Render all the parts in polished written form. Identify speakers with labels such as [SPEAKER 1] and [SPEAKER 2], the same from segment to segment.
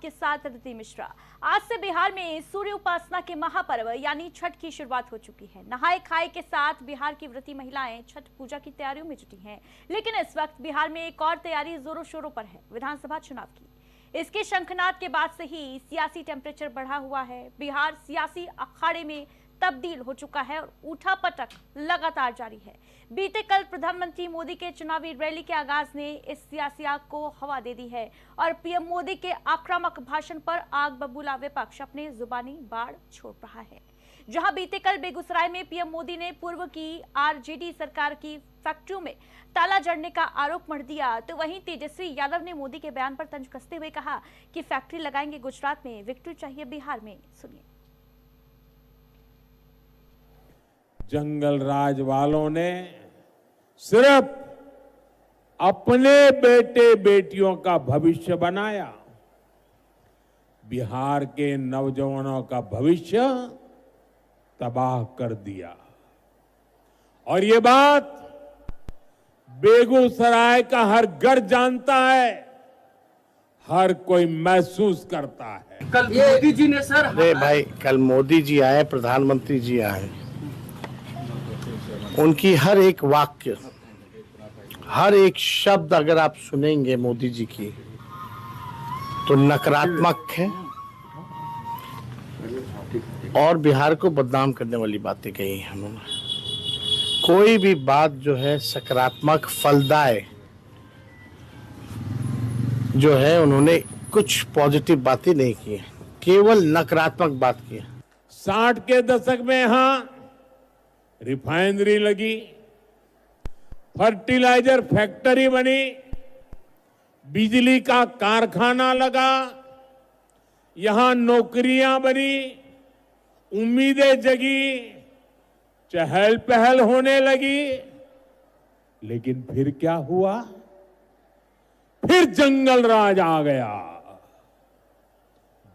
[SPEAKER 1] के साथ अदिति मिश्रा। आज से बिहार में सूर्य उपासना के महापर्व यानी छठ की शुरुआत हो चुकी है। नहाए खाए के साथ बिहार की व्रती महिलाएं छठ पूजा की तैयारियों में जुटी हैं। लेकिन इस वक्त बिहार में एक और तैयारी जोरों शोरों पर है, विधानसभा चुनाव की। इसके शंखनाद के बाद से ही सियासी टेम्परेचर बढ़ा हुआ है। बिहार सियासी अखाड़े में तब्दील हो चुका है और उठापटक लगातार जारी है। बीते कल प्रधानमंत्री मोदी के चुनावी रैली के आगाज ने इस सियासी आग को हवा दे दी है और पीएम मोदी के आक्रामक भाषण पर आग बबूला विपक्ष अपने जुबानी बाढ़ छोड़ रहा है। जहां बीते कल बेगूसराय में पीएम मोदी ने पूर्व की आरजेडी सरकार की फैक्ट्रियों में ताला जड़ने का आरोप मढ़ दिया, तो वहीं तेजस्वी यादव ने मोदी के बयान पर तंज कसते हुए कहा कि फैक्ट्री लगाएंगे गुजरात में, विक्ट्री चाहिए बिहार में। सुनिए।
[SPEAKER 2] जंगल राज वालों ने सिर्फ अपने बेटे बेटियों का भविष्य बनाया, बिहार के नौजवानों का भविष्य तबाह कर दिया। और ये बात बेगूसराय का हर घर जानता है, हर कोई महसूस करता है।
[SPEAKER 3] कल मोदी जी ने सर
[SPEAKER 4] अरे भाई, कल मोदी जी आए, प्रधानमंत्री जी आए, उनकी हर एक वाक्य, हर एक शब्द अगर आप सुनेंगे मोदी जी की तो नकारात्मक है और बिहार को बदनाम करने वाली बातें कही हैं उन्होंने। कोई भी बात जो है सकारात्मक फलदाय जो है, उन्होंने कुछ पॉजिटिव बातें नहीं की है, केवल नकारात्मक बात की है।
[SPEAKER 2] 60 के दशक में यहां रिफाइनरी लगी, फर्टिलाइजर फैक्ट्री बनी, बिजली का कारखाना लगा, यहां नौकरियां बनी, उम्मीदें जगी, चहल पहल होने लगी। लेकिन फिर क्या हुआ? फिर जंगल राज आ गया।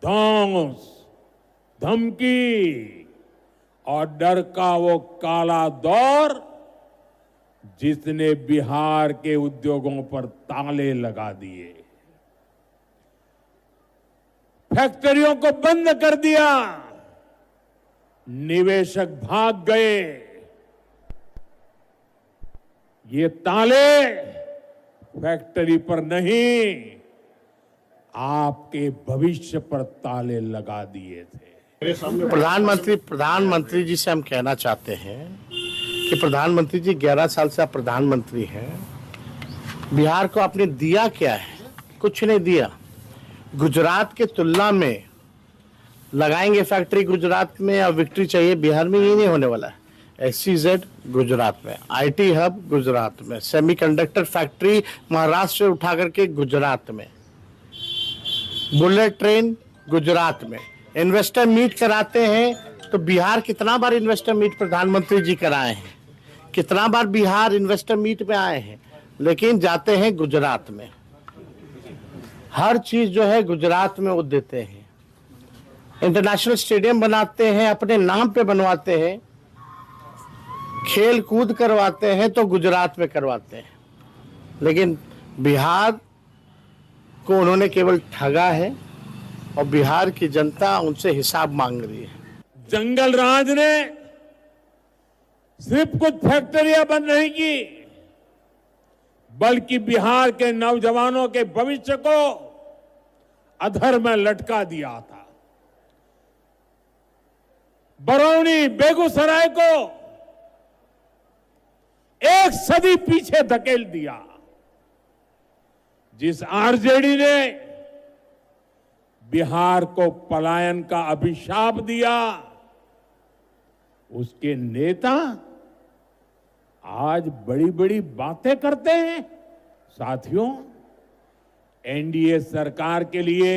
[SPEAKER 2] धौंस, धमकी और डर का वो काला दौर जिसने बिहार के उद्योगों पर ताले लगा दिए, फैक्ट्रियों को बंद कर दिया, निवेशक भाग गए। ये ताले फैक्ट्री पर नहीं, आपके भविष्य पर ताले लगा दिए थे।
[SPEAKER 4] प्रधानमंत्री जी से हम कहना चाहते हैं कि प्रधानमंत्री जी 11 साल से आप प्रधानमंत्री हैं। बिहार को आपने दिया क्या है? कुछ नहीं दिया। गुजरात के तुलना में लगाएंगे फैक्ट्री गुजरात में या विक्ट्री चाहिए बिहार में, ये नहीं होने वाला है। SEZ गुजरात में, IT हब गुजरात में, सेमीकंडक्टर फैक्ट्री महाराष्ट्र से उठा करके गुजरात में, बुलेट ट्रेन गुजरात में। इन्वेस्टर मीट कराते हैं तो बिहार कितना बार इन्वेस्टर मीट प्रधानमंत्री जी कराए हैं, कितना बार बिहार इन्वेस्टर मीट में आए हैं, लेकिन जाते हैं गुजरात में। हर चीज जो है गुजरात में वो देते हैं। इंटरनेशनल स्टेडियम बनाते हैं, अपने नाम पे बनवाते हैं, खेल कूद करवाते हैं तो गुजरात में करवाते हैं। लेकिन बिहार को उन्होंने केवल ठगा है और बिहार की जनता उनसे हिसाब मांग रही है।
[SPEAKER 2] जंगल राज ने सिर्फ कुछ फैक्ट्रियां बंद नहीं की, बल्कि बिहार के नौजवानों के भविष्य को अधर में लटका दिया था। बरौनी, बेगूसराय को एक सदी पीछे धकेल दिया। जिस आरजेडी ने बिहार को पलायन का अभिशाप दिया, उसके नेता आज बड़ी बड़ी बातें करते हैं। साथियों, एनडीए सरकार के लिए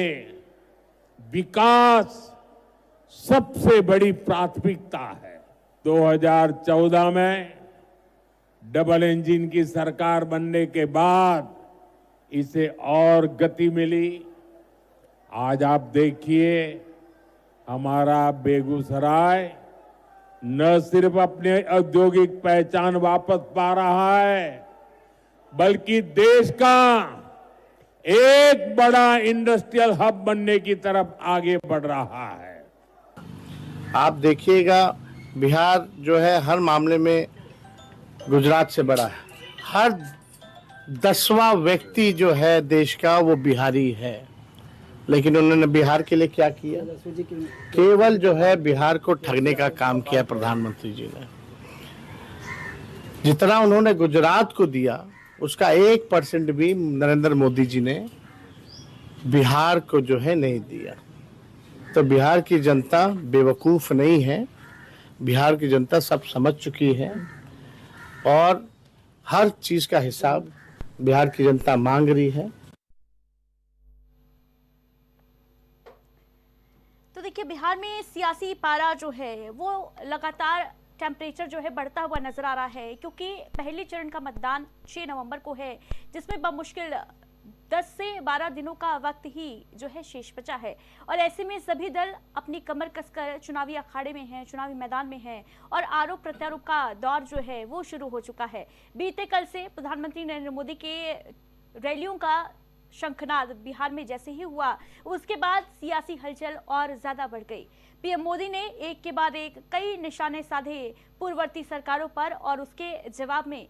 [SPEAKER 2] विकास सबसे बड़ी प्राथमिकता है। 2014 में डबल इंजन की सरकार बनने के बाद इसे और गति मिली। आज आप देखिए, हमारा बेगूसराय न सिर्फ अपने औद्योगिक पहचान वापस पा रहा है, बल्कि देश का एक बड़ा इंडस्ट्रियल हब बनने की तरफ आगे बढ़ रहा है।
[SPEAKER 4] आप देखिएगा बिहार जो है हर मामले में गुजरात से बड़ा है। हर 10वां व्यक्ति जो है देश का वो बिहारी है, लेकिन उन्होंने बिहार के लिए क्या किया? केवल जो है बिहार को ठगने का काम किया प्रधानमंत्री जी ने। जितना उन्होंने गुजरात को दिया उसका 1% भी नरेंद्र मोदी जी ने बिहार को जो है नहीं दिया। तो बिहार की जनता बेवकूफ नहीं है, बिहार की जनता सब समझ चुकी है और हर चीज का हिसाब बिहार की जनता मांग रही है।
[SPEAKER 1] तो देखिए, बिहार में सियासी पारा जो है वो लगातार टेम्परेचर जो है बढ़ता हुआ नजर आ रहा है, क्योंकि पहले चरण का मतदान 6 नवंबर को है, जिसमें बमुश्किल 10 से 12 दिनों का वक्त ही जो है शेष बचा है। और ऐसे में सभी दल अपनी कमर कसकर चुनावी अखाड़े में हैं, चुनावी मैदान में हैं और आरोप प्रत्यारोप का दौर जो है वो शुरू हो चुका है। बीते कल से प्रधानमंत्री नरेंद्र मोदी के रैलियों का शंखनाद बिहार में जैसे ही हुआ, उसके बाद सियासी हलचल और ज्यादा बढ़ गई। पीएम मोदी ने एक के बाद एक कई निशाने साधे पूर्ववर्ती सरकारों पर और उसके जवाब में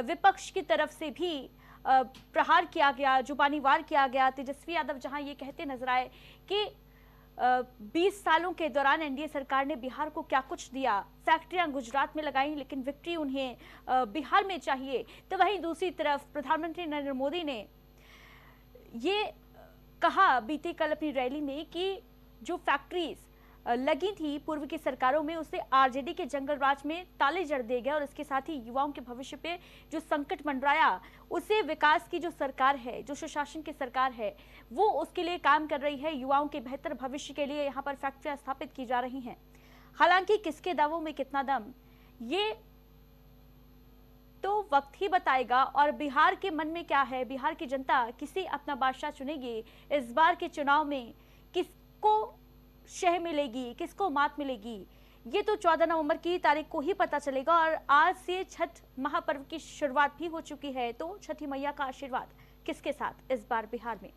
[SPEAKER 1] विपक्ष की तरफ से भी प्रहार किया गया, जुबानी वार किया गया। तेजस्वी यादव जहां ये कहते नजर आए कि 20 सालों के दौरान एनडीए सरकार ने बिहार को क्या कुछ दिया, फैक्ट्रियां गुजरात में लगाई लेकिन विक्ट्री उन्हें बिहार में चाहिए, तो वहीं दूसरी तरफ प्रधानमंत्री नरेंद्र मोदी ने ये कहा बीते कल अपनी रैली में कि जो फैक्ट्रीज लगी थी पूर्व की सरकारों में, उसे आरजेडी के जंगल राज में ताले जड़ दिए गए और इसके साथ ही युवाओं के भविष्य पे जो संकट मंडराया, उसे विकास की जो सरकार है, जो सुशासन की सरकार है, वो उसके लिए काम कर रही है। युवाओं के बेहतर भविष्य के लिए यहाँ पर फैक्ट्रियां स्थापित की जा रही हैं। हालांकि किसके दावों में कितना दम, ये तो वक्त ही बताएगा। और बिहार के मन में क्या है, बिहार की जनता किसे अपना बादशाह चुनेगी, इस बार के चुनाव में किसको शह मिलेगी, किसको मात मिलेगी, ये तो 14 नवंबर की तारीख को ही पता चलेगा। और आज से छठ महापर्व की शुरुआत भी हो चुकी है, तो छठी मैया का आशीर्वाद किसके साथ इस बार बिहार में,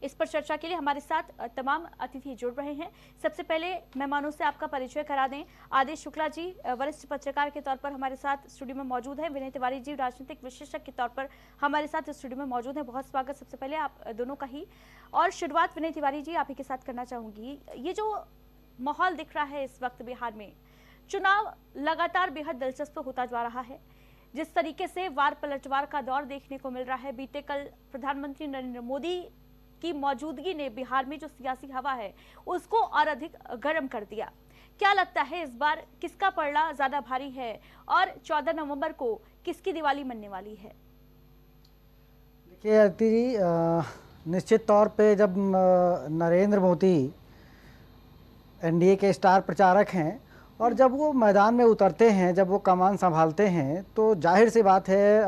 [SPEAKER 1] इस पर चर्चा के लिए हमारे साथ तमाम अतिथि जुड़ रहे हैं। सबसे पहले मेहमानों से आपका परिचय करा दें। आदेश शुक्ला जी वरिष्ठ पत्रकार के तौर पर हमारे साथ स्टूडियो में मौजूद हैं। विनय तिवारी जी राजनीतिक विशेषज्ञ के तौर पर हमारे साथ स्टूडियो में मौजूद हैं। बहुत स्वागत सबसे पहले आप दोनों का ही। और शुरुआत विनय तिवारी जी आप ही के साथ करना चाहूंगी। ये जो माहौल दिख रहा है इस वक्त बिहार में, चुनाव लगातार बेहद दिलचस्प होता जा रहा है। जिस तरीके से वार पलटवार का दौर देखने को मिल रहा है, बीते कल प्रधानमंत्री नरेंद्र मोदी की मौजूदगी ने बिहार में जो सियासी हवा है उसको और अधिक गर्म कर दिया। क्या लगता है इस बार किसका पलड़ा ज्यादा भारी है और 14 नवंबर को किसकी दिवाली मनने वाली है?
[SPEAKER 3] देखिए आरती जी, निश्चित तौर पे जब नरेंद्र मोदी एनडीए के स्टार प्रचारक हैं और जब वो मैदान में उतरते हैं, जब वो कमान संभालते हैं, तो जाहिर सी बात है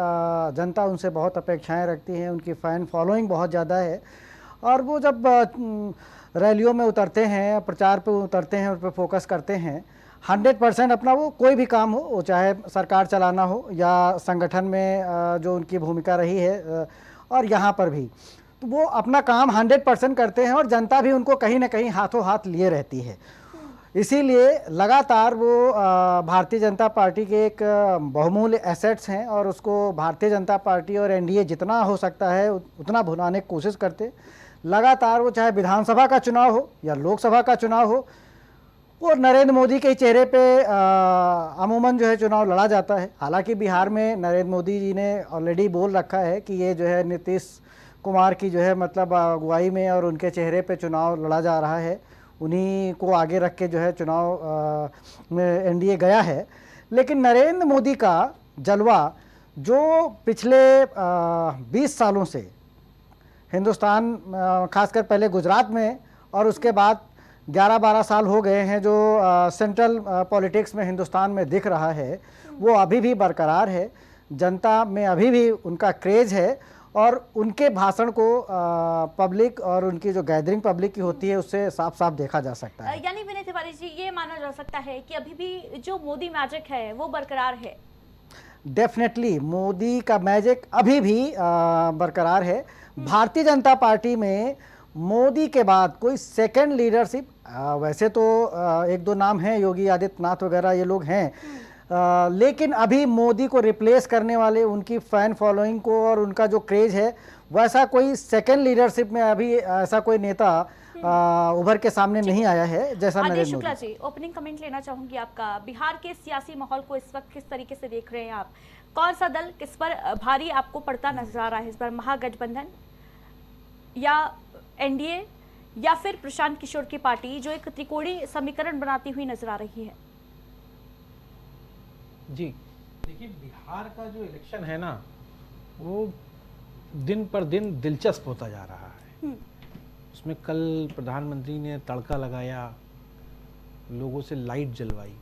[SPEAKER 3] जनता उनसे बहुत अपेक्षाएं रखती है, उनकी फ़ैन फॉलोइंग बहुत ज़्यादा है। और वो जब रैलियों में उतरते हैं, प्रचार पे उतरते हैं, उस पर फोकस करते हैं, 100% अपना वो कोई भी काम हो, वो चाहे सरकार चलाना हो या संगठन में जो उनकी भूमिका रही है और यहाँ पर भी, तो वो अपना काम 100% करते हैं और जनता भी उनको कहीं ना कहीं हाथों हाथ लिए रहती है। इसीलिए लगातार वो भारतीय जनता पार्टी के एक बहुमूल्य एसेट्स हैं और उसको भारतीय जनता पार्टी और एनडीए जितना हो सकता है उतना भुनाने की कोशिश करते। लगातार वो चाहे विधानसभा का चुनाव हो या लोकसभा का चुनाव हो, वो नरेंद्र मोदी के चेहरे पे अमूमन जो है चुनाव लड़ा जाता है। हालांकि बिहार में नरेंद्र मोदी जी ने ऑलरेडी बोल रखा है कि ये जो है नीतीश कुमार की जो है मतलब अगुवाई में और उनके चेहरे पे चुनाव लड़ा जा रहा है, उन्हीं को आगे रख के जो है चुनाव में एनडीए गया है। लेकिन नरेंद्र मोदी का जलवा जो पिछले 20 सालों से हिंदुस्तान, खासकर पहले गुजरात में और उसके बाद 11-12 साल हो गए हैं जो सेंट्रल पॉलिटिक्स में हिंदुस्तान में दिख रहा है, वो अभी भी बरकरार है। जनता में अभी भी उनका क्रेज़ है और उनके भाषण को पब्लिक और उनकी जो गैदरिंग पब्लिक की होती है उससे साफ साफ देखा जा सकता है।
[SPEAKER 1] यानी विनय तिवारी जी, ये माना जा सकता है कि अभी भी जो मोदी मैजिक है वो बरकरार है।
[SPEAKER 3] डेफिनेटली मोदी का मैजिक अभी भी बरकरार है। भारतीय जनता पार्टी में मोदी के बाद कोई सेकंड लीडरशिप, वैसे तो एक दो नाम हैं, योगी आदित्यनाथ वगैरह ये लोग हैं, लेकिन अभी मोदी को रिप्लेस करने वाले, उनकी फैन फॉलोइंग को और उनका जो क्रेज है, वैसा कोई सेकंड लीडरशिप में अभी ऐसा कोई नेता उभर के सामने नहीं आया है जैसा
[SPEAKER 1] आदेश
[SPEAKER 3] नरेंद्र
[SPEAKER 1] शुक्ला
[SPEAKER 3] मोदी।
[SPEAKER 1] जी, ओपनिंग कमेंट लेना चाहूंगी आपका। बिहार के सियासी माहौल को इस वक्त किस तरीके से देख रहे हैं आप? कौन सा दल किस पर भारी आपको पड़ता नजर आ रहा है इस बार? महागठबंधन या एनडीए या फिर प्रशांत किशोर की पार्टी, जो एक त्रिकोणीय समीकरण बनाती हुई नजर आ रही है?
[SPEAKER 5] जी देखिए, बिहार का जो इलेक्शन है ना, वो दिन पर दिन दिलचस्प होता जा रहा है। उसमें कल प्रधानमंत्री ने तड़का लगाया, लोगों से लाइट जलवाई।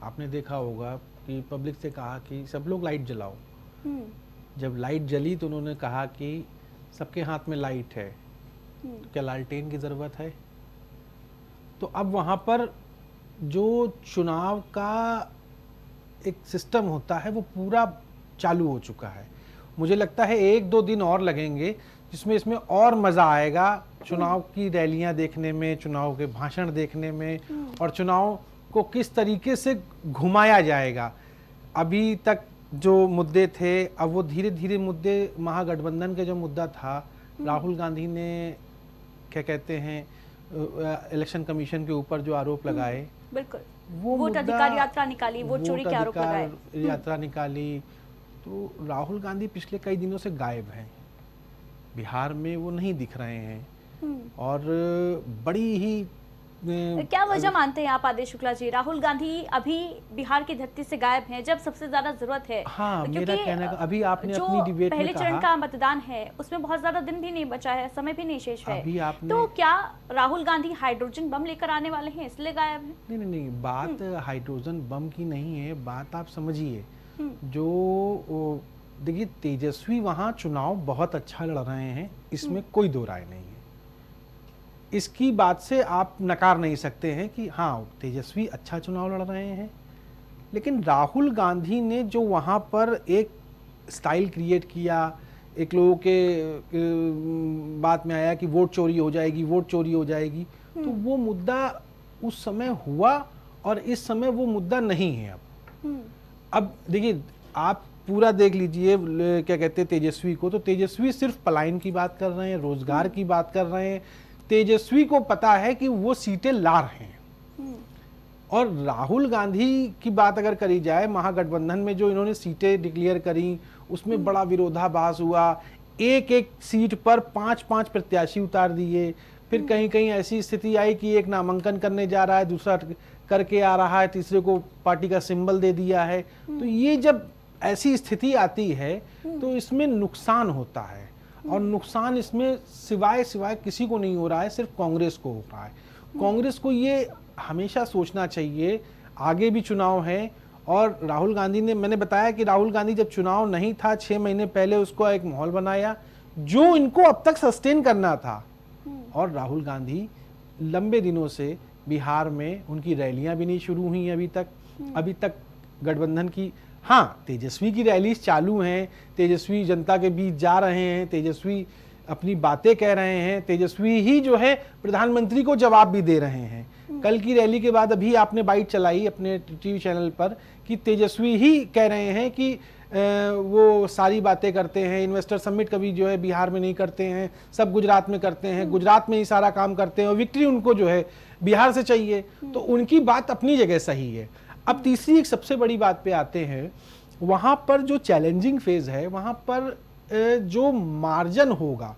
[SPEAKER 5] आपने देखा होगा कि पब्लिक से कहा कि सब लोग लाइट जलाओ। जब लाइट जली तो उन्होंने कहा कि सबके हाथ में लाइट है, क्या लालटेन की ज़रूरत है? तो अब वहाँ पर जो चुनाव का एक सिस्टम होता है वो पूरा चालू हो चुका है। मुझे लगता है 1-2 दिन और लगेंगे जिसमें इसमें और मज़ा आएगा, चुनाव की रैलियां देखने में, चुनाव के भाषण देखने में, और चुनाव को किस तरीके से घुमाया जाएगा। अभी तक जो मुद्दे थे, अब वो धीरे धीरे मुद्दे, महागठबंधन का जो मुद्दा था, राहुल गांधी ने क्या कहते हैं इलेक्शन कमीशन के ऊपर जो आरोप लगाए,
[SPEAKER 1] बिल्कुल,
[SPEAKER 5] वो
[SPEAKER 1] वोट
[SPEAKER 5] मुद्दा,
[SPEAKER 1] अधिकार यात्रा निकाली, वोट चोरी के आरोप लगाए,
[SPEAKER 5] यात्रा निकाली। तो राहुल गांधी पिछले कई दिनों से गायब हैं, बिहार में वो नहीं दिख रहे हैं। और बड़ी ही
[SPEAKER 1] क्या वजह मानते हैं आप आदेश शुक्ला जी? राहुल गांधी अभी बिहार की धरती से गायब हैं जब सबसे ज्यादा जरूरत है।
[SPEAKER 5] हाँ, मेरा कहने का, अभी आपने
[SPEAKER 1] जो
[SPEAKER 5] अपनी डिबेट में
[SPEAKER 1] पहले
[SPEAKER 5] कहा,
[SPEAKER 1] चरण का मतदान है उसमें बहुत ज्यादा दिन भी नहीं बचा है, समय भी नहीं शेष है।
[SPEAKER 5] अभी आपने,
[SPEAKER 1] तो क्या राहुल गांधी हाइड्रोजन बम लेकर आने वाले हैं इसलिए गायब हैं?
[SPEAKER 5] नहीं, बात हाइड्रोजन बम की नहीं है, बात आप समझिए। जो देखिए, तेजस्वी वहाँ चुनाव बहुत अच्छा लड़ रहे हैं, इसमें कोई दो राय नहीं है। इसकी बात से आप नकार नहीं सकते हैं कि हाँ, तेजस्वी अच्छा चुनाव लड़ रहे हैं। लेकिन राहुल गांधी ने जो वहाँ पर एक स्टाइल क्रिएट किया, एक लोगों के बात में आया कि वोट चोरी हो जाएगी, वोट चोरी हो जाएगी, तो वो मुद्दा उस समय हुआ और इस समय वो मुद्दा नहीं है। अब देखिए, आप पूरा देख लीजिए, क्या कहते हैं तेजस्वी को, तो तेजस्वी सिर्फ पलायन की बात कर रहे हैं, रोजगार की बात कर रहे हैं। तेजस्वी को पता है कि वो सीटें ला रहे हैं। और राहुल गांधी की बात अगर करी जाए, महागठबंधन में जो इन्होंने सीटें डिक्लेयर करी, उसमें बड़ा विरोधाभास हुआ। एक एक सीट पर 5-5 प्रत्याशी उतार दिए। फिर कहीं कहीं ऐसी स्थिति आई कि एक नामांकन करने जा रहा है, दूसरा करके आ रहा है, तीसरे को पार्टी का सिंबल दे दिया है। तो ये जब ऐसी स्थिति आती है तो इसमें नुकसान होता है, और नुकसान इसमें सिवाय किसी को नहीं हो रहा है, सिर्फ कांग्रेस को हो रहा है। कांग्रेस को ये हमेशा सोचना चाहिए, आगे भी चुनाव है। और राहुल गांधी ने, मैंने बताया कि राहुल गांधी जब चुनाव नहीं था 6 महीने पहले, उसको एक माहौल बनाया जो इनको अब तक सस्टेन करना था। और राहुल गांधी लंबे दिनों से बिहार में, उनकी रैलियां भी नहीं शुरू हुई अभी तक गठबंधन की। हाँ, तेजस्वी की रैलीज चालू हैं, तेजस्वी जनता के बीच जा रहे हैं, तेजस्वी अपनी बातें कह रहे हैं, तेजस्वी ही जो है प्रधानमंत्री को जवाब भी दे रहे हैं। कल की रैली के बाद अभी आपने बाइट चलाई अपने टीवी चैनल पर कि तेजस्वी ही कह रहे हैं कि वो सारी बातें करते हैं, इन्वेस्टर समिट कभी जो है बिहार में नहीं करते हैं, सब गुजरात में करते हैं, गुजरात में ही सारा काम करते हैं, और विक्ट्री उनको जो है बिहार से चाहिए। तो उनकी बात अपनी जगह सही है। अब तीसरी एक सबसे बड़ी बात पे आते हैं, वहाँ पर जो चैलेंजिंग फेज है, वहाँ पर जो मार्जिन होगा,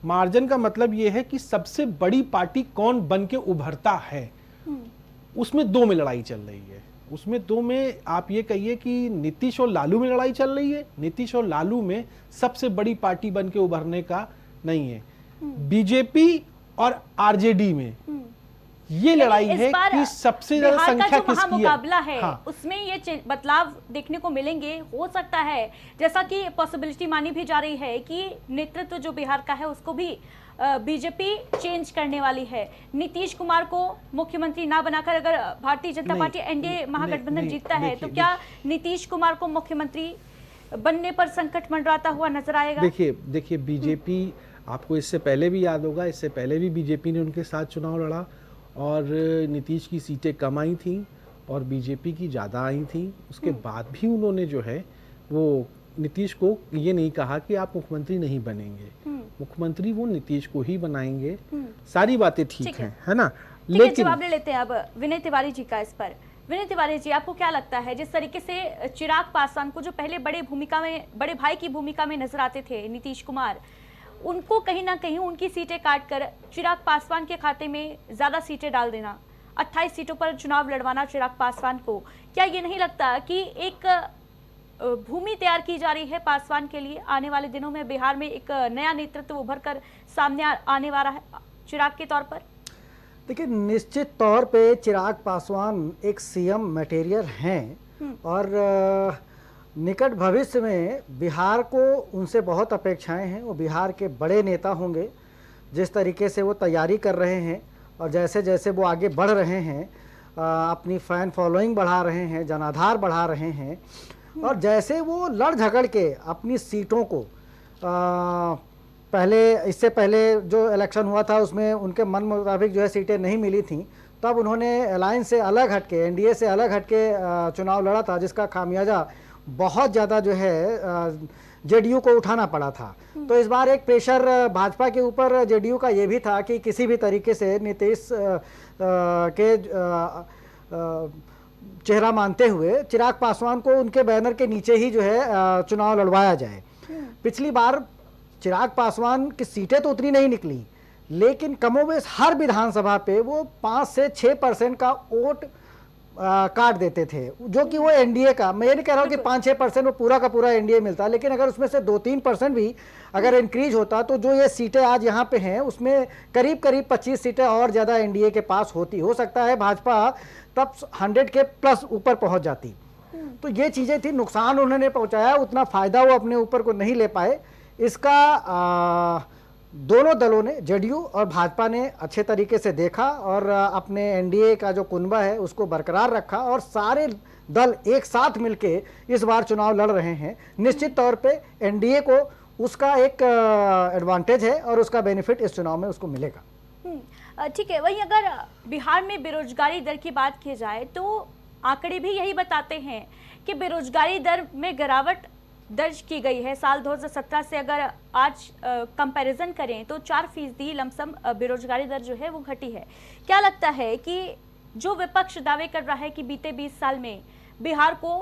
[SPEAKER 5] मार्जिन का मतलब ये है कि सबसे बड़ी पार्टी कौन बन के उभरता है, उसमें 2 में लड़ाई चल रही है। उसमें 2 में आप ये कहिए कि नीतीश और लालू में लड़ाई चल रही है। नीतीश और लालू में सबसे बड़ी पार्टी बन के उभरने का नहीं है। बीजेपी और आरजेडी में ये लड़ाई है कि सबसे ज्यादा संख्या किसकी
[SPEAKER 1] मुकाबला है।
[SPEAKER 5] हाँ।
[SPEAKER 1] उसमें ये बदलाव देखने को मिलेंगे। हो सकता है, जैसा कि पॉसिबिलिटी मानी भी जा रही है कि नेतृत्व जो बिहार का है उसको भी बीजेपी चेंज करने वाली है? नीतीश कुमार को मुख्यमंत्री ना बनाकर अगर भारतीय जनता पार्टी एनडीए महागठबंधन जीतता है तो क्या नीतीश कुमार को मुख्यमंत्री बनने पर संकट मंडराता हुआ नजर आएगा?
[SPEAKER 5] देखिए बीजेपी, आपको इससे पहले भी याद होगा, इससे पहले भी बीजेपी ने उनके साथ चुनाव लड़ा और नीतीश की सीटें कम आई थी और बीजेपी की ज़्यादा आई थी। उसके बाद भी उन्होंने जो है वो नीतीश को ये नहीं कहा कि आप मुख्यमंत्री नहीं बनेंगे, मुख्यमंत्री वो नीतीश को ही बनाएंगे। सारी बातें ठीक हैं, है ना।
[SPEAKER 1] लेकिन जवाब ले लेते हैं अब विनय तिवारी जी का इस पर। विनय तिवारी जी, आपको क्या लगता है जिस तरीके से चिराग पासवान को, जो पहले बड़े भाई की भूमिका में नजर आते थे नीतीश कुमार, उनको कहीं ना कहीं उनकी सीटें काटकर चिराग पासवान के खाते में ज्यादा सीटें डाल देना, 28 सीटों पर चुनाव लड़वाना चिराग पासवान को, क्या ये नहीं लगता कि एक भूमि तैयार की जा रही है पासवान के लिए? आने वाले दिनों में बिहार में एक नया नेतृत्व उभर कर सामने आने वाला है चिराग के तौर पर।
[SPEAKER 3] देखिए, निश्चित तौर पे चिराग पासवान एक सीएम मटेरियल हैं और निकट भविष्य में बिहार को उनसे बहुत अपेक्षाएं हैं। वो बिहार के बड़े नेता होंगे। जिस तरीके से वो तैयारी कर रहे हैं और जैसे जैसे वो आगे बढ़ रहे हैं, अपनी फैन फॉलोइंग बढ़ा रहे हैं, जनाधार बढ़ा रहे हैं और जैसे वो लड़ झगड़ के अपनी सीटों को इससे पहले जो इलेक्शन हुआ था उसमें उनके मन मुताबिक जो है सीटें नहीं मिली थी, तब उन्होंने अलायंस से अलग हटके, एनडीए से अलग हटके चुनाव लड़ा था, जिसका खामियाजा बहुत ज़्यादा जो है जेडीयू को उठाना पड़ा था। तो इस बार एक प्रेशर भाजपा के ऊपर जेडीयू का ये भी था कि किसी भी तरीके से नीतीश के चेहरा मानते हुए चिराग पासवान को उनके बैनर के नीचे ही जो है चुनाव लड़वाया जाए। पिछली बार चिराग पासवान की सीटें तो उतनी नहीं निकली, लेकिन कमोबेश हर विधानसभा पे वो 5 से 6% का वोट काट देते थे, जो कि वो एनडीए का, मैं ये नहीं कह रहा हूँ कि 5-6% वो पूरा का पूरा एनडीए मिलता, लेकिन अगर उसमें से 2-3% भी अगर इंक्रीज होता तो जो ये सीटें आज यहाँ पे हैं उसमें करीब करीब 25 सीटें और ज़्यादा एनडीए के पास होती। हो सकता है भाजपा तब 100 के प्लस ऊपर पहुँच जाती। तो ये चीज़ें थी, नुकसान उन्होंने पहुँचाया, उतना फ़ायदा वो अपने ऊपर को नहीं ले पाए। इसका दोनों दलों ने, जेडीयू और भाजपा ने अच्छे तरीके से देखा और अपने एनडीए का जो कुनबा है उसको बरकरार रखा और सारे दल एक साथ मिलके इस बार चुनाव लड़ रहे हैं। निश्चित तौर पे एनडीए को उसका एक एडवांटेज है और उसका बेनिफिट इस चुनाव में उसको मिलेगा।
[SPEAKER 1] ठीक है। वहीं अगर बिहार में बेरोजगारी दर की बात की जाए तो आंकड़े भी यही बताते हैं कि बेरोजगारी दर में गिरावट दर्ज की गई है। साल 2017 से अगर आज कंपैरिजन करें तो 4% लमसम बेरोजगारी दर जो है वो घटी है। क्या लगता है कि जो विपक्ष दावे कर रहा है कि बीते 20 साल में बिहार को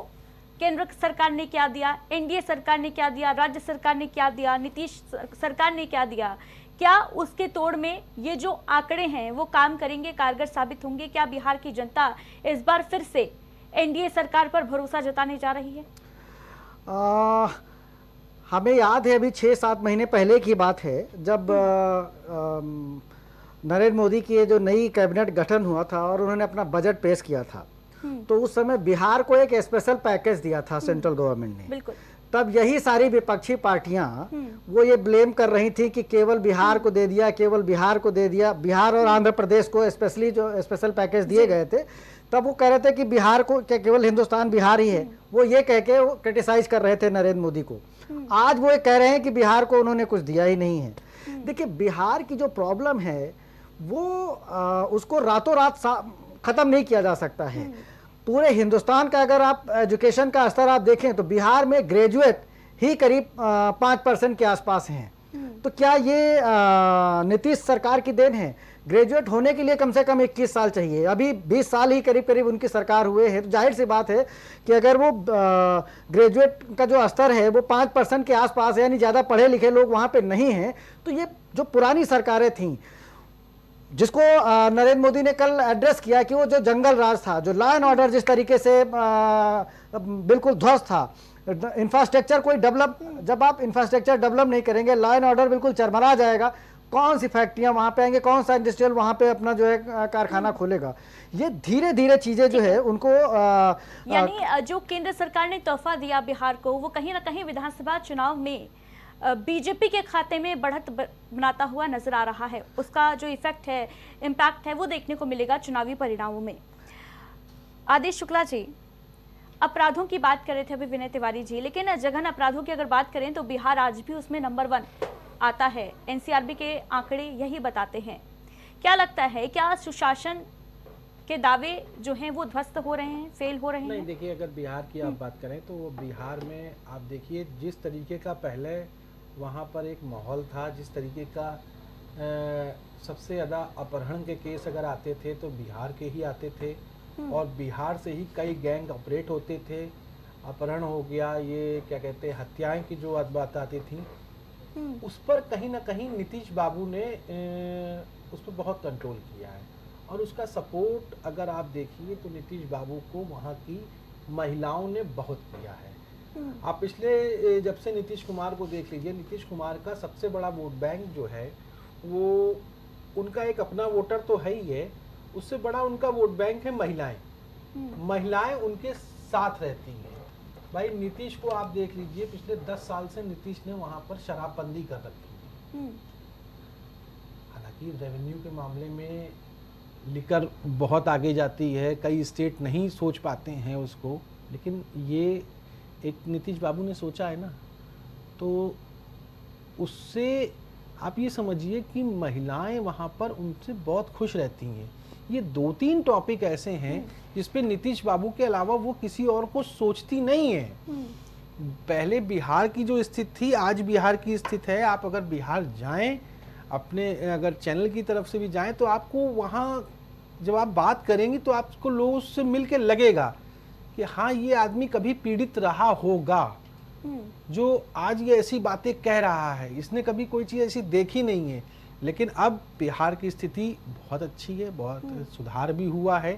[SPEAKER 1] केंद्र सरकार ने क्या दिया, एनडीए सरकार ने क्या दिया, राज्य सरकार ने क्या दिया, नीतीश सरकार ने क्या दिया, क्या उसके तोड़ में ये जो आंकड़े हैं वो काम करेंगे, कारगर साबित होंगे? क्या बिहार की जनता इस बार फिर से एनडीए सरकार पर भरोसा जताने जा रही है?
[SPEAKER 3] हमें याद है, अभी 6-7 महीने पहले की बात है, जब नरेंद्र मोदी की ये जो नई कैबिनेट गठन हुआ था और उन्होंने अपना बजट पेश किया था, तो उस समय बिहार को एक स्पेशल पैकेज दिया था सेंट्रल गवर्नमेंट ने।
[SPEAKER 1] बिल्कुल।
[SPEAKER 3] तब यही सारी विपक्षी पार्टियां वो ये ब्लेम कर रही थी कि केवल बिहार को दे दिया, केवल बिहार को दे दिया। बिहार और आंध्र प्रदेश को स्पेशली जो स्पेशल पैकेज दिए गए थे, तब वो कह रहे थे कि बिहार को क्या केवल हिंदुस्तान बिहार ही है, वो ये कह के वो क्रिटिसाइज कर रहे थे नरेंद्र मोदी को। आज वो ये कह रहे हैं कि बिहार को उन्होंने कुछ दिया ही नहीं है। देखिए, बिहार की जो प्रॉब्लम है वो उसको रातों रात खत्म नहीं किया जा सकता है। पूरे हिंदुस्तान का अगर आप एजुकेशन का स्तर आप देखें तो बिहार में ग्रेजुएट ही करीब 5% के आसपास हैं। तो क्या ये नीतीश सरकार की देन है? ग्रेजुएट होने के लिए कम से कम 21 साल चाहिए, अभी 20 साल ही करीब करीब उनकी सरकार हुए हैं। तो जाहिर सी बात है कि अगर वो ग्रेजुएट का जो स्तर है वो 5% के आसपास है, यानी ज़्यादा पढ़े लिखे लोग वहाँ पे नहीं हैं, तो ये जो पुरानी सरकारें थीं, जिसको नरेंद्र मोदी ने कल एड्रेस किया कि वो जो जंगल राज था, जो लॉ एंड ऑर्डर जिस तरीके से बिल्कुल ध्वस्त था, इंफ्रास्ट्रक्चर कोई डेवलप, जब आप इंफ्रास्ट्रक्चर डेवलप नहीं करेंगे, लॉ एंड ऑर्डर बिल्कुल चरमरा जाएगा। कौन सी फैक्ट्रियां वहां पे आएंगे, कौन सा इंडस्ट्रियल वहां पे अपना जो है कारखाना खोलेगा? ये धीरे धीरे चीजें जो है उनको
[SPEAKER 1] यानी जो केंद्र सरकार ने तोहफा दिया बिहार को, वो कहीं ना कहीं विधानसभा चुनाव में बीजेपी के खाते में बढ़त बनाता हुआ नजर आ रहा है। उसका जो इफेक्ट है, इम्पैक्ट है, वो देखने को मिलेगा चुनावी परिणामों में। आदेश शुक्ला जी, अपराधों की बात कर रहे थे अभी विनय तिवारी जी, लेकिन जघन अपराधों की अगर बात करें तो बिहार आज भी उसमें नंबर 1 आता है। एनसीआरबी के आंकड़े यही बताते हैं। क्या लगता है, क्या सुशासन के दावे जो हैं वो ध्वस्त हो रहे हैं, फेल हो रहे हैं?
[SPEAKER 5] नहीं, देखिए, अगर बिहार की आप बात करें तो बिहार में आप देखिए जिस तरीके का पहले वहाँ पर एक माहौल था, जिस तरीके का सबसे ज़्यादा अपहरण के केस अगर आते थे तो बिहार के ही आते थे, और बिहार से ही कई गैंग ऑपरेट होते थे। अपहरण हो गया, ये क्या कहते हैं, हत्याएं की जो बात आती थी, उस पर कहीं ना कहीं नीतीश बाबू ने उस पर बहुत कंट्रोल किया है। और उसका सपोर्ट अगर आप देखिए तो नीतीश बाबू को वहाँ की महिलाओं ने बहुत किया है। आप पिछले जब से नीतीश कुमार को देख लीजिए, नीतीश कुमार का सबसे बड़ा वोट बैंक जो है वो उनका एक अपना वोटर तो है ही है, उससे बड़ा उनका वोट बैंक है महिलाएं। महिलाएं उनके साथ रहती हैं। भाई नीतीश को आप देख लीजिए, पिछले 10 साल से नीतीश ने वहाँ पर शराबबंदी कर रखी है। हालांकि रेवेन्यू के मामले में लिकर बहुत आगे जाती है, कई स्टेट नहीं सोच पाते हैं उसको, लेकिन ये एक नीतीश बाबू ने सोचा है ना, तो उससे आप ये समझिए कि महिलाएं वहाँ पर उनसे बहुत खुश रहती हैं। ये 2-3 टॉपिक ऐसे हैं जिस पे नीतीश बाबू के अलावा वो किसी और को सोचती नहीं है। पहले बिहार की जो स्थिति थी, आज बिहार की स्थिति है। आप अगर बिहार जाएं, अपने अगर चैनल की तरफ से भी जाएं, तो आपको वहाँ जब आप बात करेंगी तो आपको लोगों से मिल के लगेगा कि हाँ, ये आदमी कभी पीड़ित रहा होगा, जो आज ये ऐसी बातें कह रहा है। इसने कभी कोई चीज़ ऐसी देखी नहीं है। लेकिन अब बिहार की स्थिति बहुत अच्छी है, बहुत सुधार भी हुआ है।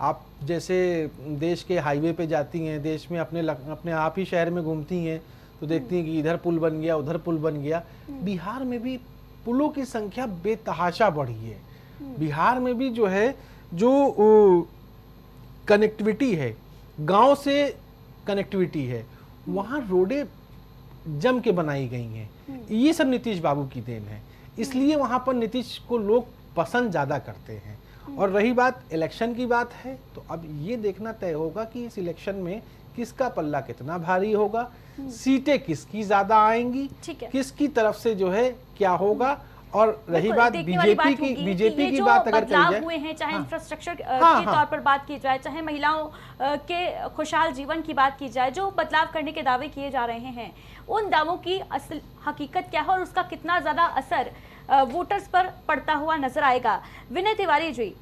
[SPEAKER 5] आप जैसे देश के हाईवे पे जाती हैं, देश में अपने आप ही शहर में घूमती हैं, तो देखती हैं कि इधर पुल बन गया, उधर पुल बन गया। बिहार में भी पुलों की संख्या बेतहाशा बढ़ी है। बिहार में भी जो है, जो कनेक्टिविटी है, गांव से कनेक्टिविटी है, वहाँ रोडें जम के बनाई गई हैं। ये सब नीतीश बाबू की देन है। इसलिए वहाँ पर नीतीश को लोग पसंद ज़्यादा करते हैं। और रही बात इलेक्शन की बात है, तो अब ये देखना तय होगा कि इस इलेक्शन में किसका पल्ला कितना भारी होगा, सीटें किसकी ज़्यादा आएंगी, किसकी तरफ से जो है क्या होगा। और रही बात बीजेपी की बात अगर कही जाए,
[SPEAKER 1] हुए हैं, चाहे इंफ्रास्ट्रक्चर के तौर पर बात की जाए, चाहे महिलाओं के खुशहाल जीवन की बात की जाए, जो बदलाव करने के दावे किए जा रहे हैं, उन दावों की असल हकीकत क्या है और उसका कितना ज्यादा असर वोटर्स पर पड़ता हुआ नजर आएगा। विनय तिवारी जी,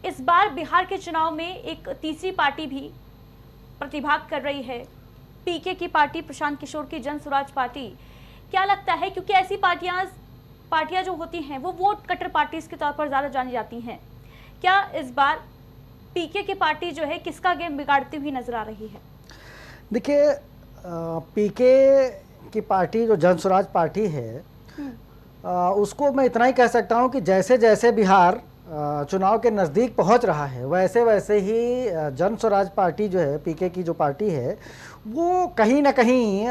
[SPEAKER 1] इस बार बिहार के चुनाव में एक तीसरी पार्टी भी प्रतिभाग कर रही है, पीके की पार्टी, प्रशांत किशोर की जन स्वराज पार्टी। क्या लगता है, क्योंकि ऐसी पार्टियां जो होती हैं वो वोट कटर पार्टीज के तौर पर ज्यादा जानी जाती हैं, क्या इस बार पीके की पार्टी जो है किसका गेम बिगाड़ती हुई नजर आ रही है?
[SPEAKER 3] देखिए, पीके की पार्टी जो जन स्वराज पार्टी है, उसको मैं इतना ही कह सकता हूं कि जैसे जैसे बिहार चुनाव के नज़दीक पहुंच रहा है, वैसे वैसे ही जन स्वराज पार्टी जो है, पीके की जो पार्टी है, वो कहीं ना कहीं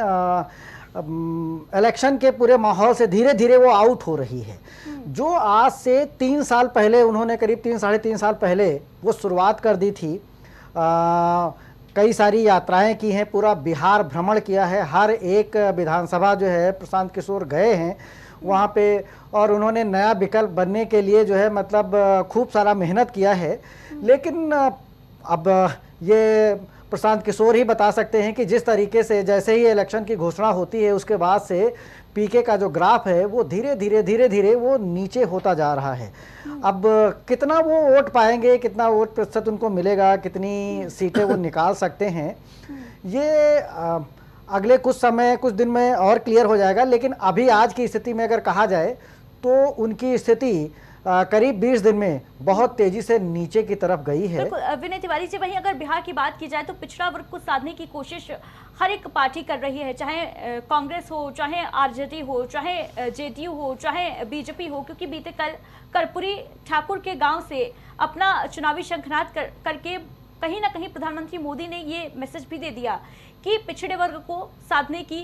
[SPEAKER 3] इलेक्शन के पूरे माहौल से धीरे धीरे वो आउट हो रही है। जो आज से 3 साल पहले उन्होंने, करीब 3-3.5 साल पहले वो शुरुआत कर दी थी, कई सारी यात्राएं की हैं, पूरा बिहार भ्रमण किया है, हर एक विधानसभा जो है प्रशांत किशोर गए हैं वहाँ पे, और उन्होंने नया विकल्प बनने के लिए जो है मतलब खूब सारा मेहनत किया है। लेकिन अब ये प्रशांत किशोर ही बता सकते हैं कि जिस तरीके से जैसे ही इलेक्शन की घोषणा होती है उसके बाद से पीके का जो ग्राफ है वो धीरे धीरे वो नीचे होता जा रहा है। अब कितना वो वोट पाएंगे, कितना वोट प्रतिशत उनको मिलेगा, कितनी सीटें वो निकाल सकते हैं, ये अगले कुछ दिन में और क्लियर हो जाएगा। लेकिन अभी आज की स्थिति में अगर कहा जाए तो उनकी स्थिति करीब 20 दिन में बहुत तेजी से नीचे की तरफ गई है।
[SPEAKER 1] बिल्कुल विनय तिवारी जी, वहीं अगर बिहार की बात की जाए तो पिछड़ा वर्ग को साधने की कोशिश हर एक पार्टी कर रही है, चाहे कांग्रेस हो, चाहे आरजेडी हो, चाहे जेडीयू हो, चाहे बीजेपी हो, क्योंकि बीते कल कर्पूरी ठाकुर के गांव से अपना चुनावी शंखनाद करके कहीं ना कहीं प्रधानमंत्री मोदी ने ये मैसेज भी दे दिया कि पिछड़े वर्ग को साधने की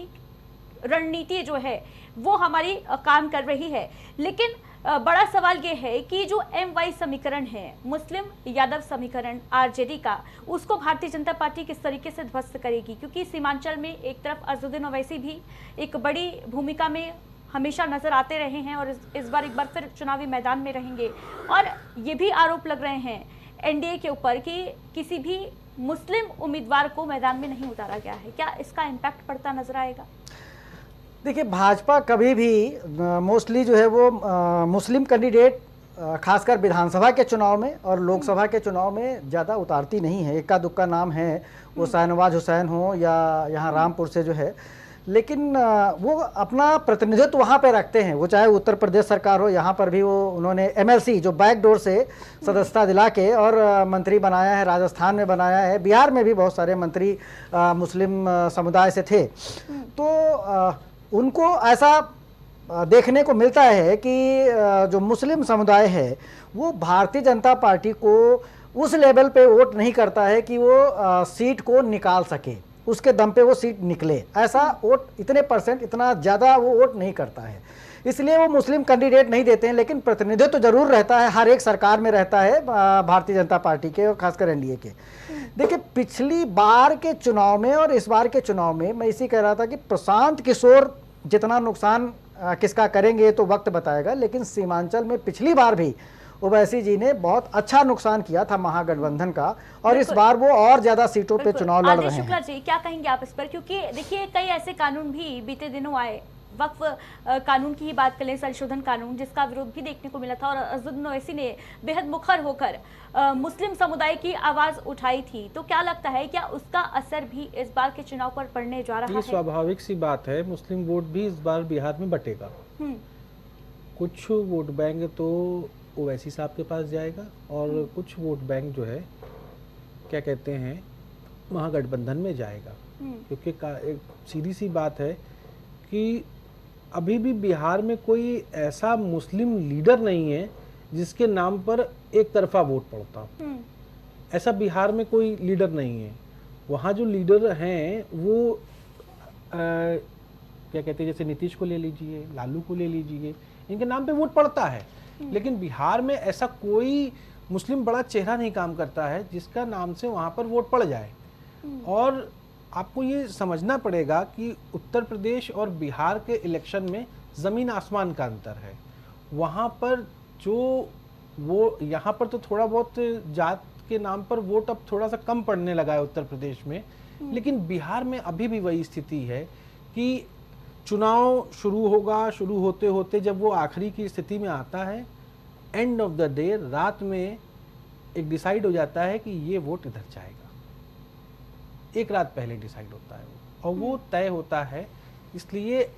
[SPEAKER 1] रणनीति जो है वो हमारी काम कर रही है। लेकिन बड़ा सवाल ये है कि जो MY समीकरण है, मुस्लिम यादव समीकरण आरजेडी का, उसको भारतीय जनता पार्टी किस तरीके से ध्वस्त करेगी? क्योंकि सीमांचल में एक तरफ अजहरुद्दीन ओवैसी भी एक बड़ी भूमिका में हमेशा नजर आते रहे हैं और इस बार एक बार फिर चुनावी मैदान में रहेंगे, और ये भी आरोप लग रहे हैं NDA के ऊपर कि किसी भी मुस्लिम उम्मीदवार को मैदान में नहीं उतारा गया है। क्या इसका इम्पैक्ट पड़ता नजर आएगा?
[SPEAKER 3] देखिए, भाजपा कभी भी मोस्टली जो है वो मुस्लिम कैंडिडेट खासकर विधानसभा के चुनाव में और लोकसभा के चुनाव में ज़्यादा उतारती नहीं है। इक्का दुक्का नाम है, वो शाहनवाज हुसैन हो या यहाँ रामपुर से जो है, लेकिन वो अपना प्रतिनिधित्व वहाँ पे रखते हैं। वो चाहे उत्तर प्रदेश सरकार हो, यहाँ पर भी वो उन्होंने MLC जो बैकडोर से सदस्यता दिला के और मंत्री बनाया है, राजस्थान में बनाया है, बिहार में भी बहुत सारे मंत्री मुस्लिम समुदाय से थे। तो उनको ऐसा देखने को मिलता है कि जो मुस्लिम समुदाय है वो भारतीय जनता पार्टी को उस लेवल पे वोट नहीं करता है कि वो सीट को निकाल सके, उसके दम पे वो सीट निकले। ऐसा वोट इतने परसेंट, इतना ज़्यादा वो वोट नहीं करता है, इसलिए वो मुस्लिम कैंडिडेट नहीं देते हैं। लेकिन प्रतिनिधित्व तो जरूर रहता है, हर एक सरकार में रहता है भारतीय जनता पार्टी के और खासकर NDA के। देखिए, पिछली बार के चुनाव में और इस बार के चुनाव में मैं इसी कह रहा था कि प्रशांत किशोर जितना नुकसान किसका करेंगे तो वक्त बताएगा, लेकिन सीमांचल में पिछली बार भी ओवैसी जी ने बहुत अच्छा नुकसान किया था महागठबंधन का, और इस बार वो और ज्यादा सीटों पे चुनाव लड़ रहे हैं।
[SPEAKER 1] शुक्ला जी, क्या कहेंगे आप इस पर? क्योंकि देखिए, कई ऐसे कानून भी बीते दिनों आए, वक्फ कानून की ही बात करें, संशोधन कानून, जिसका विरोध भी देखने को मिला था, और अजहरुद्दीन ओवैसी ने बेहद मुखर होकर मुस्लिम समुदाय की आवाज उठाई थी। तो क्या लगता है, क्या उसका असर भी इस बार के चुनाव पर पड़ने जा रहा है?
[SPEAKER 5] स्वाभाविक सी बात है, मुस्लिम वोट भी इस बार बिहार में बटेगा। कुछ वोट बैंक तो ओवैसी साहब के पास जाएगा और कुछ वोट बैंक जो है, क्या कहते हैं, महागठबंधन में जाएगा। क्योंकि एक सीधी सी बात है कि अभी भी बिहार में कोई ऐसा मुस्लिम लीडर नहीं है जिसके नाम पर एक तरफा वोट पड़ता। ऐसा बिहार में कोई लीडर नहीं है। वहाँ जो लीडर हैं वो क्या कहते हैं, जैसे नीतीश को ले लीजिए, लालू को ले लीजिए, इनके नाम पे वोट पड़ता है। लेकिन बिहार में ऐसा कोई मुस्लिम बड़ा चेहरा नहीं काम करता है जिसका नाम से वहाँ पर वोट पड़ जाए। और आपको ये समझना पड़ेगा कि उत्तर प्रदेश और बिहार के इलेक्शन में ज़मीन आसमान का अंतर है। वहाँ पर जो वो, यहाँ पर तो थोड़ा बहुत जात के नाम पर वोट अब थोड़ा सा कम पड़ने लगा है उत्तर प्रदेश में, लेकिन बिहार में अभी भी वही स्थिति है कि चुनाव शुरू होगा, शुरू होते होते जब वो आखिरी की स्थिति में आता है, एंड ऑफ द डे रात में एक डिसाइड हो जाता है कि ये वोट इधर जाएगा। एक रात पहले डिसाइड होता है वो, और वो तय होता है। इसलिए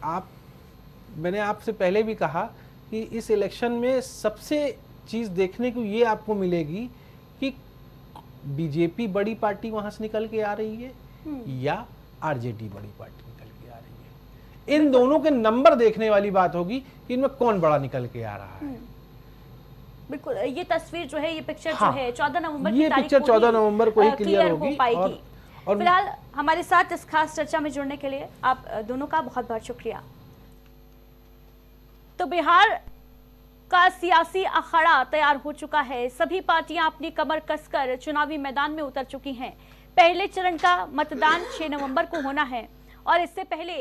[SPEAKER 5] मैंने आपसे पहले भी कहा कि इस इलेक्शन में सबसे चीज़ देखने को ये आपको मिलेगी कि बीजेपी बड़ी पार्टी वहाँ से निकल के आ रही है या आरजेडी बड़ी पार्टी निकल के आ रही है। इन दोनों के नंबर देखने वाली बात होगी कि इनमें कौन बड़ा निकल के आ रहा है।
[SPEAKER 1] बिल्कुल, ये तस्वीर जो है, ये पिक्चर जो है 14 नवंबर
[SPEAKER 5] ये पिक्चर 14 नवंबर को ही क्लियर होगी।
[SPEAKER 1] और फिलहाल हमारे साथ इस खास चर्चा में जुड़ने के लिए आप दोनों का बहुत बहुत शुक्रिया। तो बिहार का सियासी अखाड़ा तैयार हो चुका है। सभी पार्टियां अपनी कमर कसकर चुनावी मैदान में उतर चुकी हैं। पहले चरण का मतदान 6 नवंबर को होना है और इससे पहले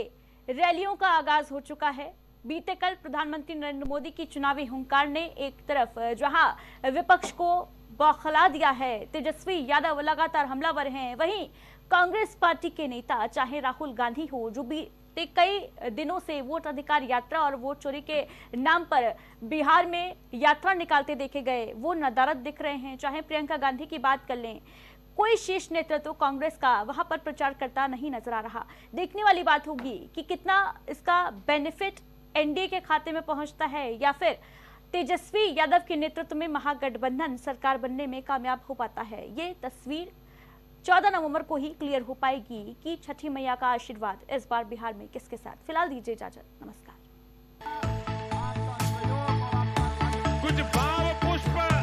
[SPEAKER 1] रैलियों का आगाज हो चुका है। बीते कल प्रधानमंत्री नरेंद्र मोदी की चुनावी हुंकार ने एक तरफ जहां विपक्ष को बौखला दिया है, तेजस्वी यादव लगातार हमलावर हैं, वहीं कांग्रेस पार्टी के नेता चाहे राहुल गांधी हो, जो बीते कई दिनों से वोट अधिकार यात्रा और वोट चोरी के नाम पर बिहार में यात्रा निकालते देखे गए, वो नदारद दिख रहे हैं। चाहे प्रियंका गांधी की बात कर लें, कोई शीर्ष नेतृत्व कांग्रेस का वहां पर प्रचार करता नहीं नजर आ रहा। देखने वाली बात होगी कि कितना इसका बेनिफिट एनडीए के खाते में पहुंचता है या फिर तेजस्वी यादव के नेतृत्व में महागठबंधन सरकार बनने में कामयाब हो पाता है। ये तस्वीर 14 नवंबर को ही क्लियर हो पाएगी कि छठी मैया का आशीर्वाद इस बार बिहार में किसके साथ। फिलहाल दीजिए इजाजत, नमस्कार।
[SPEAKER 2] कुछ भाव पुष्प